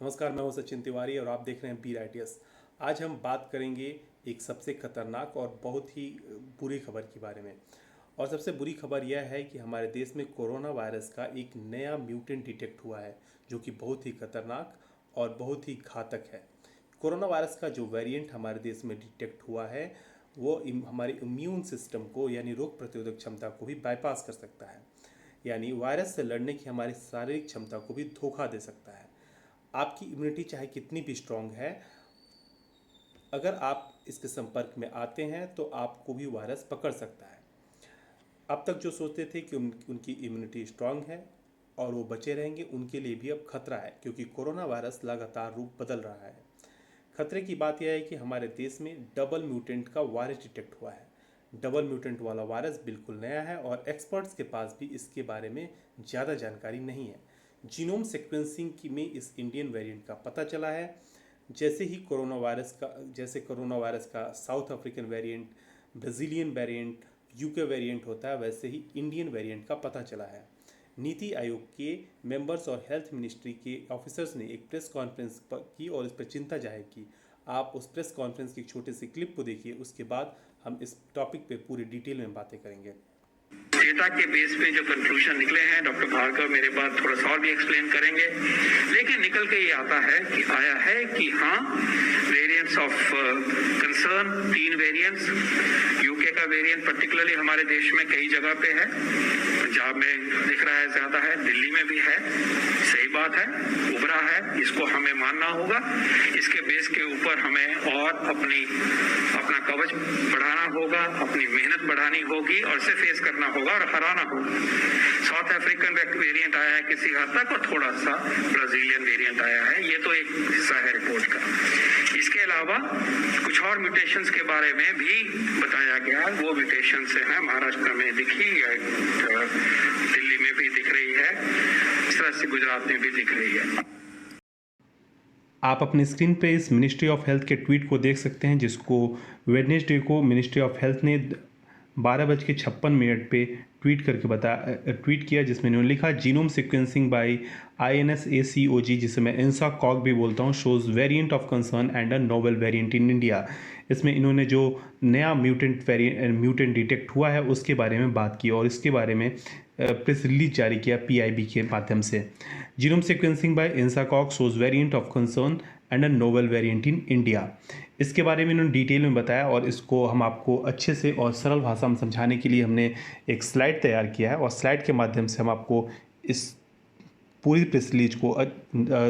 नमस्कार, मैं हूं सचिन तिवारी और आप देख रहे हैं BRITS। आज हम बात करेंगे एक सबसे खतरनाक और बहुत ही बुरी खबर के बारे में। और सबसे बुरी खबर यह है कि हमारे देश में कोरोना वायरस का एक नया म्यूटेंट डिटेक्ट हुआ है, जो कि बहुत ही खतरनाक और बहुत ही घातक है। कोरोना वायरस का जो वेरिएंट हमारे देश में डिटेक्ट हुआ है वो हमारे इम्यून सिस्टम को यानी रोग प्रतिरोधक क्षमता को भी बाईपास कर सकता है, यानी वायरस से लड़ने की हमारी शारीरिक क्षमता को भी धोखा दे सकता है। आपकी इम्यूनिटी चाहे कितनी भी स्ट्रांग है, अगर आप इसके संपर्क में आते हैं तो आपको भी वायरस पकड़ सकता है। अब तक जो सोचते थे कि उनकी इम्यूनिटी स्ट्रांग है और वो बचे रहेंगे, उनके लिए भी अब खतरा है, क्योंकि कोरोना वायरस लगातार रूप बदल रहा है। खतरे की बात यह है कि हमारे देश में डबल म्यूटेंट का वायरस डिटेक्ट हुआ है। डबल म्यूटेंट वाला वायरस बिल्कुल नया है और एक्सपर्ट्स के पास भी इसके बारे में ज़्यादा जानकारी नहीं है। जीनोम सीक्वेंसिंग में इस इंडियन वेरिएंट का पता चला है। जैसे कोरोना वायरस का south African variant, Brazilian variant, UK variant होता है, वैसे ही इंडियन वेरिएंट का पता चला है। नीति आयोग के मेंबर्स और हेल्थ मिनिस्ट्री के ऑफिसर्स ने एक प्रेस कॉन्फ्रेंस की और इस पर चिंता जाहिर की। आप उस प्रेस कॉन्फ्रेंस की एक छोटी सी क्लिप को देखिए, उसके बाद हम इस टॉपिक पे पूरी डिटेल में बातें करेंगे। डेटा के बेस पे जो कंक्लूजन निकले हैं, डॉक्टर भार्गव मेरे बाद थोड़ा सा और भी एक्सप्लेन करेंगे, लेकिन निकल के ये आया है कि हाँ, variants of concern 3 variants, UK का वेरिएंट पर्टिकुलरली हमारे देश में कई जगह पे है। पंजाब में दिख रहा है, ज्यादा है, दिल्ली में भी है, सही बात है, उभरा है, इसको हमें मानना होगा। इसके बेस के ऊपर हमें और अपना कवच बढ़ाना होगा, अपनी मेहनत बढ़ानी होगी और इसे फेस करना होगा और हराना होगा। साउथ अफ्रीकन वेरिएंट आया है किसी हद तक और थोड़ा सा ब्राजीलियन वेरिएंट आया है, ये तो एक हिस्सा है रिपोर्ट का। इसके अलावा कुछ और म्यूटेशंस के बारे में भी बताया गया है। वो म्यूटेशंस है महाराष्ट्र में दिखी है, दिल्ली में भी दिख रही है, इस तरह से गुजरात में भी दिख रही है। आप अपने स्क्रीन पे इस मिनिस्ट्री ऑफ हेल्थ के ट्वीट को देख सकते हैं, जिसको वेडनेसडे को मिनिस्ट्री ऑफ हेल्थ ने 12:56 पे ट्वीट किया, जिसमें उन्होंने लिखा, जीनोम सीक्वेंसिंग बाय INSACOG, जिसे मैं INSACOG भी बोलता हूँ, shows variant of concern and a novel variant in India. इसमें इन्होंने जो नया म्यूटेंट डिटेक्ट हुआ है उसके बारे में बात की और इसके बारे में प्रेस रिलीज जारी किया PIB के माध्यम से। Genome sequencing by INSACOG shows variant of concern and a novel variant in India. इसके बारे में इन्होंने डिटेल में बताया और इसको हम आपको अच्छे से और सरल भाषा में समझाने के लिए हमने एक स्लाइड तैयार किया है और स्लाइड के माध्यम से हम आपको इस पूरी प्रेस रिलीज को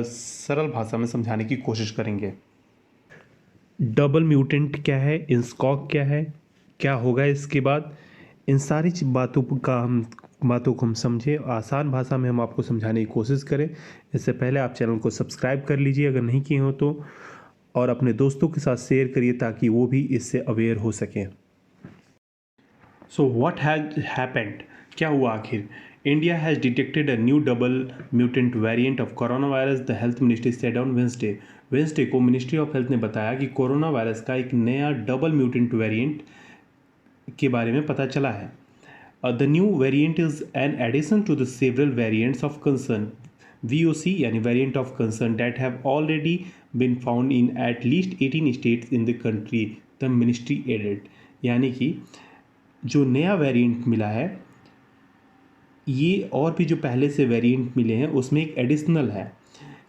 सरल भाषा में समझाने की कोशिश करेंगे। डबल म्यूटेंट क्या है, INSACOG क्या है, क्या होगा इसके बाद, इन सारी बातों को हम समझें, आसान भाषा में हम आपको समझाने की कोशिश करें। इससे पहले आप चैनल को सब्सक्राइब कर लीजिए अगर नहीं किए हो तो, और अपने दोस्तों के साथ शेयर करिए ताकि वो भी इससे अवेयर हो सकें। सो व्हाट हैज हैपेंड, क्या हुआ आखिर? India has detected a new double mutant variant of corona virus, the health ministry said on Wednesday को मिनिस्ट्री ऑफ हेल्थ ने बताया कि कोरोना वायरस का एक नया डबल म्यूटेंट वेरिएंट के बारे में पता चला है। The new variant is an addition to the several variants of concern, VOC यानी variant of concern, that have already been found in at least 18 states in the country, the ministry added. यानी कि जो नया variant मिला है ये और भी जो पहले से वेरिएंट मिले हैं उसमें एक एडिशनल है,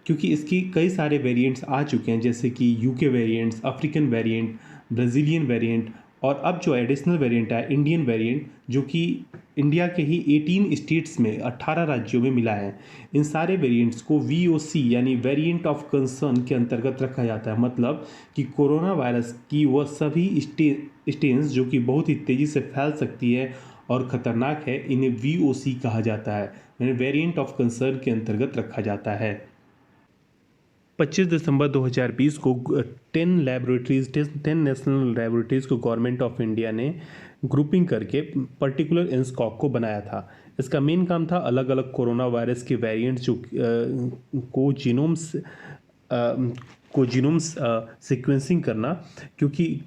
क्योंकि इसकी कई सारे वेरिएंट्स आ चुके हैं, जैसे कि UK variants, African variant, Brazilian variant, और अब जो एडिशनल वेरिएंट है इंडियन वेरिएंट, जो कि इंडिया के ही 18 स्टेट्स में 18 राज्यों में मिला है। इन सारे वेरिएंट्स को VOC यानी वेरिएंट ऑफ कंसर्न के अंतर्गत रखा जाता है। मतलब कि कोरोना वायरस की वह सभी स्ट्रेन्स जो कि बहुत ही तेज़ी से फैल सकती है और ख़तरनाक है, इन्हें VOC कहा जाता है, यानी वेरिएंट ऑफ कंसर्न के अंतर्गत रखा जाता है। 25 दिसंबर 2020 को 10 नेशनल लैबोरेटरीज़ को गवर्नमेंट ऑफ इंडिया ने ग्रुपिंग करके पर्टिकुलर INSACOG को बनाया था। इसका मेन काम था अलग अलग कोरोना वायरस के वेरिएंट्स को जीनोम्स सीक्वेंसिंग करना, क्योंकि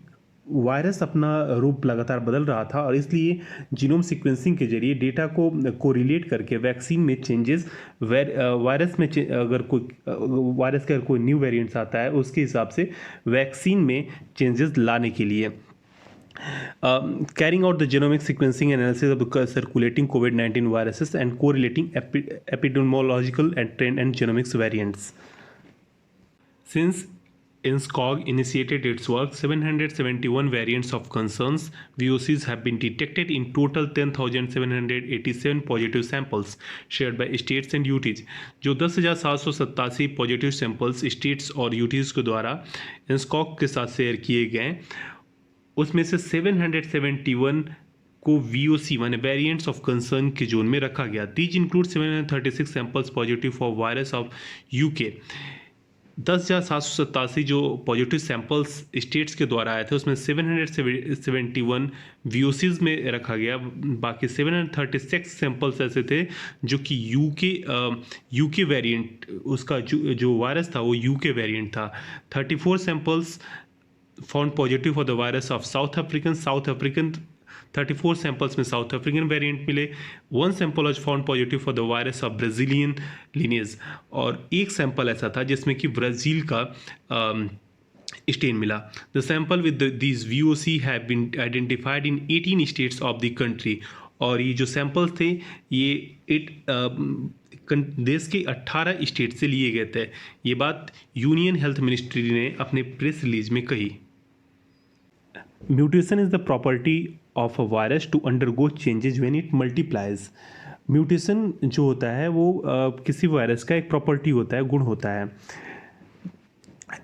वायरस अपना रूप लगातार बदल रहा था और इसलिए जीनोम सीक्वेंसिंग के जरिए डेटा को कोरिलेट करके वैक्सीन में चेंजेस वायरस में अगर वायरस का कोई न्यू वेरिएंट्स आता है उसके हिसाब से वैक्सीन में चेंजेस लाने के लिए carrying out the genomic sequencing analysis of the circulating COVID-19 viruses and correlating epidemiological and trend and genomics variants. Since INSCOG initiated its work, 771 variants of concerns VOCs have been detected in total 10,787 positive samples shared by states and UTs. जो 10,787 positive samples states और UTs के द्वारा INSCOG के साथ share किए गए, उसमें से 771 को VOC माने वेरिएंट्स ऑफ कंसर्न के जोन में रखा गया. These include 736 samples positive for virus of UK. 10,787 जो पॉजिटिव सैंपल्स स्टेट्स के द्वारा आए थे उसमें 771 VOCs में रखा गया. बाकी 736 सैंपल्स ऐसे थे जो कि यूके वेरिएंट, उसका जो वायरस था वो यूके वेरिएंट था. 34 samples found positive for the virus of south African 34 samples में साउथ अफ्रीकन वेरिएंट मिले. 1 sample was found positive for the virus of Brazilian lineage और एक सैंपल ऐसा था जिसमें कि ब्राज़ील का स्टेन मिला. The sample with these VOC have been identified in 18 states of the country. और ये जो सैंपल्स थे ये देश के 18 स्टेट से लिए गए थे. ये बात यूनियन हेल्थ मिनिस्ट्री ने अपने प्रेस रिलीज में कही. Mutation is the property of a virus to undergo changes when it multiplies. Mutation जो होता है वो किसी वायरस का एक प्रॉपर्टी होता है, गुण होता है.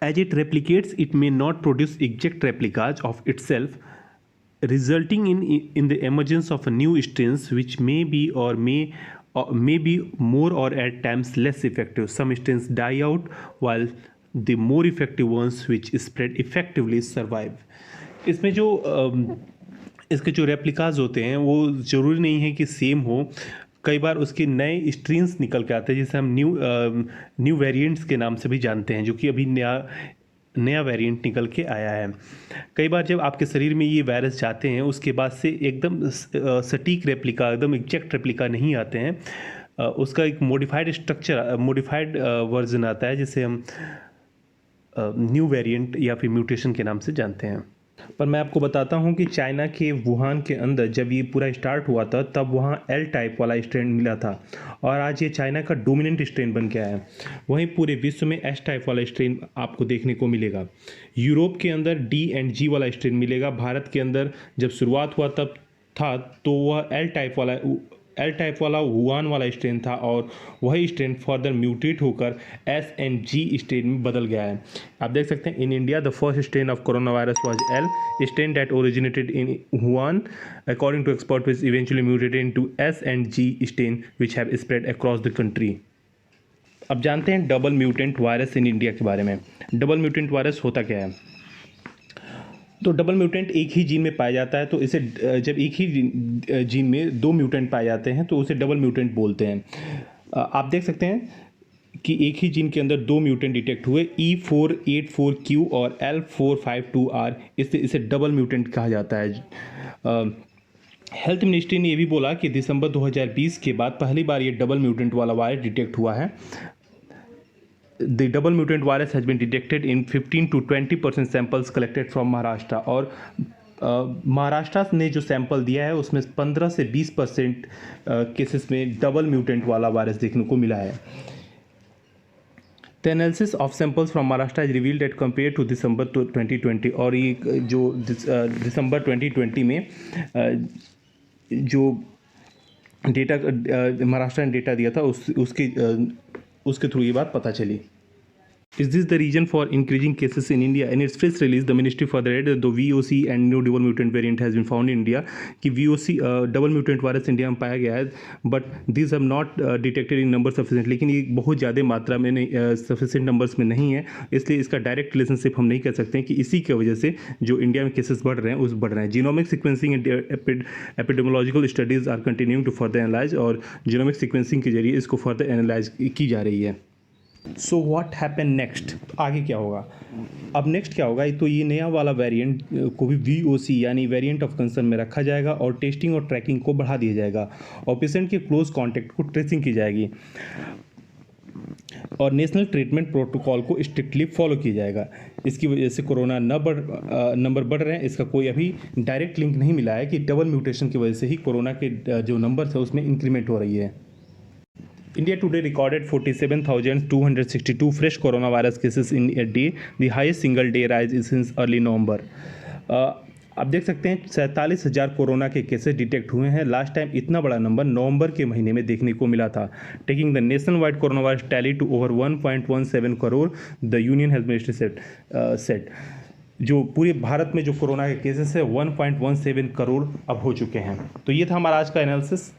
As it replicates it may not produce exact replicas of itself, resulting in the emergence of a new strains which may be more or at times less effective. Some strains die out while the more effective ones which spread effectively survive. इसमें जो इसके जो replicas होते हैं वो ज़रूरी नहीं है कि सेम हो. कई बार उसके नए स्ट्रेन्स निकल के आते हैं जिसे हम न्यू वेरिएंट्स के नाम से भी जानते हैं, जो कि अभी नया वेरिएंट निकल के आया है. कई बार जब आपके शरीर में ये वायरस जाते हैं उसके बाद से एकदम सटीक रेप्लिका, एकदम एग्जैक्ट रेप्लिका नहीं आते हैं. उसका एक मॉडिफाइड वर्जन आता है जिसे हम न्यू वेरिएंट या फिर म्यूटेशन के नाम से जानते हैं. पर मैं आपको बताता हूं कि चाइना के वुहान के अंदर जब ये पूरा स्टार्ट हुआ था तब वहां L टाइप वाला स्ट्रेन मिला था और आज ये चाइना का डोमिनेंट स्ट्रेन बन गया है. वहीं पूरे विश्व में S टाइप वाला स्ट्रेन आपको देखने को मिलेगा. यूरोप के अंदर D and G वाला स्ट्रेन मिलेगा. भारत के अंदर जब शुरुआत हुआ तब था तो वह L टाइप वाला वुहान वाला स्ट्रेन था और वही स्ट्रेन फर्दर म्यूटेट होकर S and G स्ट्रेन में बदल गया है. आप देख सकते हैं in India the first strain of corona virus was L strain that originated in Wuhan according to expert which eventually mutated into S and G strain which have spread across the country. अब जानते हैं double mutant virus in India के बारे में. Double mutant virus होता क्या है? तो डबल म्यूटेंट एक ही जीन में पाया जाता है, तो इसे जब एक ही जीन में 2 म्यूटेंट पाए जाते हैं तो उसे डबल म्यूटेंट बोलते हैं. आप देख सकते हैं कि एक ही जीन के अंदर 2 म्यूटेंट डिटेक्ट हुए E484Q और L452R. इसे डबल म्यूटेंट कहा जाता है. हेल्थ मिनिस्ट्री ने ये भी बोला कि दिसंबर 2020 के बाद पहली बार ये डबल म्यूटेंट वाला वायरस डिटेक्ट हुआ है. The double mutant virus has been detected in 15 to 20% samples collected from Maharashtra. और महाराष्ट्र ने जो सैंपल दिया है उसमें 15 से 20% केसेस में डबल म्यूटेंट वाला वायरस देखने को मिला है. The analysis of samples from Maharashtra has revealed that compared to December 2020, और ये जो दिसंबर 2020 में जो डेटा महाराष्ट्र ने डेटा दिया था उसके थ्रू ये बात पता चली. Is this the reason for increasing cases in India? In its press release, the ministry further added the VOC and new double mutant variant has been found in India. कि VOC double mutant virus India में पाया गया है, but these have not detected in numbers sufficient. लेकिन ये बहुत ज़्यादा मात्रा में नहीं, sufficient numbers में नहीं है, इसलिए इसका डायरेक्ट रिलेशनशिप हम नहीं कह सकते हैं कि इसी की वजह से जो इंडिया में केसेस बढ़ रहे हैं. Genomic sequencing and epidemiological studies are continuing to further analyse, और जीनोमिक सिक्वेंसिंग के जरिए इसको फर्दर एनालाइज की जा रही है. सो व्हाट हैपन नेक्स्ट, आगे क्या होगा? अब नेक्स्ट क्या होगा, तो ये नया वाला वेरिएंट को भी VOC यानी वेरिएंट ऑफ कंसर्न में रखा जाएगा और टेस्टिंग और ट्रैकिंग को बढ़ा दिया जाएगा और पेशेंट के क्लोज कॉन्टैक्ट को ट्रेसिंग की जाएगी और नेशनल ट्रीटमेंट प्रोटोकॉल को स्ट्रिक्टली फॉलो किया जाएगा। इसकी वजह से कोरोना नंबर बढ़ रहे हैं, इसका कोई अभी डायरेक्ट लिंक नहीं मिला है कि डबल म्यूटेशन की वजह से ही कोरोना के जो नंबर है उसमें इंक्रीमेंट हो रही है। India today recorded 47,262 fresh coronavirus cases in a day, the highest single day rise since early November. आप देख सकते हैं 47,000 कोरोना के केसेस डिटेक्ट हुए हैं। लास्ट टाइम इतना बड़ा नंबर नवंबर के महीने में देखने को मिला था, taking the national wide corona virus tally to over 1.17 crore, the union health ministry said. जो पूरे भारत में जो कोरोना के केसेस है 1.17 करोड़ अब हो चुके हैं। तो ये था हमारा आज का एनालिसिस।